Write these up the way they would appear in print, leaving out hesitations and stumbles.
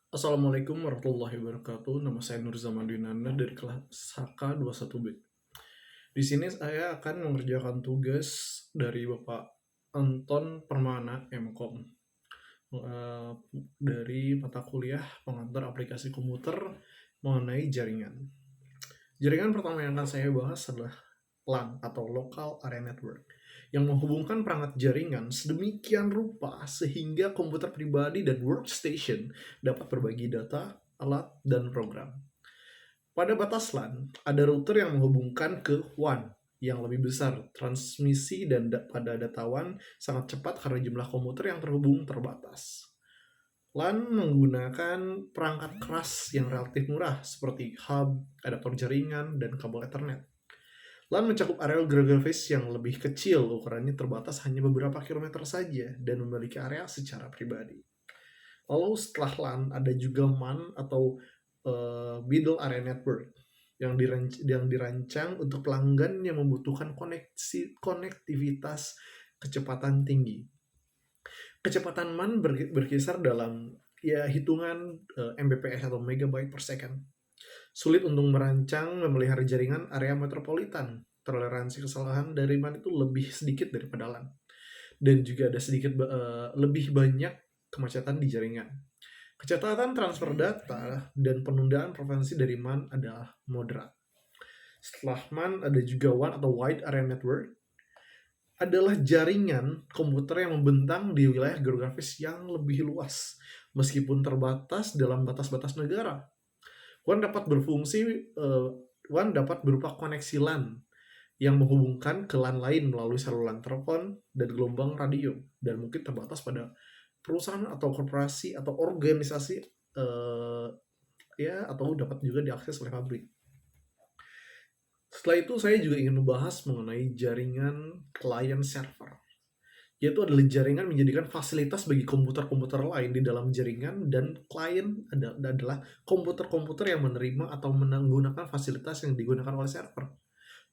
Assalamualaikum warahmatullahi wabarakatuh. Nama saya Nur Zaman Dinanda dari kelas HK21B. Di sini saya akan mengerjakan tugas dari Bapak Anton Permana MKOM dari mata kuliah pengantar aplikasi komputer mengenai jaringan. Jaringan pertama yang akan saya bahas adalah LAN atau Local Area Network yang menghubungkan perangkat jaringan sedemikian rupa sehingga komputer pribadi dan workstation dapat berbagi data, alat, dan program. Pada batas LAN, ada router yang menghubungkan ke WAN yang lebih besar. Transmisi dan pada data WAN sangat cepat karena jumlah komputer yang terhubung terbatas. LAN menggunakan perangkat keras yang relatif murah seperti hub, adaptor jaringan, dan kabel Ethernet. LAN mencakup area geografis yang lebih kecil, ukurannya terbatas hanya beberapa kilometer saja, dan memiliki area secara pribadi. Lalu setelah LAN, ada juga MAN atau Middle Area Network, yang dirancang untuk pelanggan yang membutuhkan konektivitas kecepatan tinggi. Kecepatan MAN berkisar dalam hitungan Mbps atau megabyte per second. Sulit untuk merancang memelihara jaringan area metropolitan. Toleransi kesalahan dari MAN itu lebih sedikit daripada LAN. Dan juga ada sedikit lebih banyak kemacetan di jaringan. Kecepatan transfer data dan penundaan frekuensi dari MAN adalah moderat. Setelah MAN ada juga WAN atau Wide Area Network, adalah jaringan komputer yang membentang di wilayah geografis yang lebih luas, meskipun terbatas dalam batas-batas negara. WAN dapat berupa koneksi LAN yang menghubungkan ke LAN lain melalui saluran telepon dan gelombang radio, dan mungkin terbatas pada perusahaan atau korporasi atau organisasi atau dapat juga diakses oleh pabrik. Setelah itu saya juga ingin membahas mengenai jaringan client server, yaitu adalah jaringan menjadikan fasilitas bagi komputer-komputer lain di dalam jaringan, dan klien adalah komputer-komputer yang menerima atau menggunakan fasilitas yang digunakan oleh server.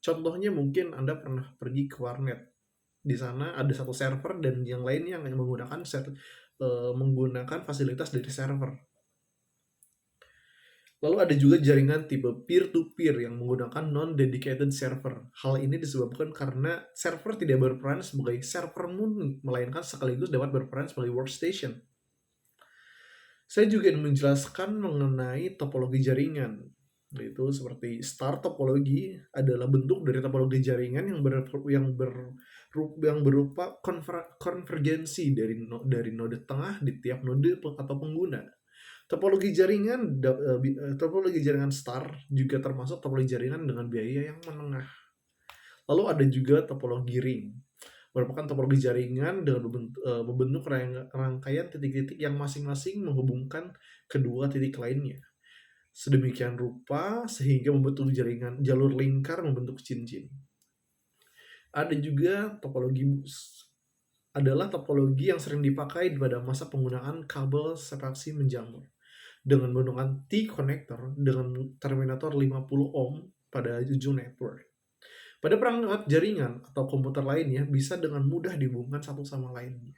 Contohnya mungkin Anda pernah pergi ke warnet. Di sana ada satu server dan yang lainnya yang menggunakan fasilitas dari server. Lalu ada juga jaringan tipe peer-to-peer yang menggunakan non-dedicated server. Hal ini disebabkan karena server tidak berperan sebagai server murni, melainkan sekaligus dapat berperan sebagai workstation. Saya juga ingin menjelaskan mengenai topologi jaringan, yaitu seperti star topologi adalah bentuk dari topologi jaringan yang berupa konvergensi dari node tengah di tiap node atau pengguna. Topologi jaringan star juga termasuk topologi jaringan dengan biaya yang menengah. Lalu ada juga topologi ring, merupakan topologi jaringan dengan membentuk rangkaian titik-titik yang masing-masing menghubungkan kedua titik lainnya. Sedemikian rupa sehingga membentuk jaringan jalur lingkar membentuk cincin. Ada juga topologi bus. Adalah topologi yang sering dipakai pada masa penggunaan kabel sepaksi menjamur dengan menggunakan T-connector dengan terminator 50 ohm pada ujung network. Pada perangkat jaringan atau komputer lainnya bisa dengan mudah dihubungkan satu sama lainnya.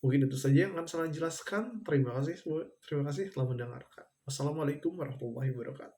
Mungkin itu saja yang akan saya jelaskan. Terima kasih telah mendengarkan. Wassalamualaikum warahmatullahi wabarakatuh.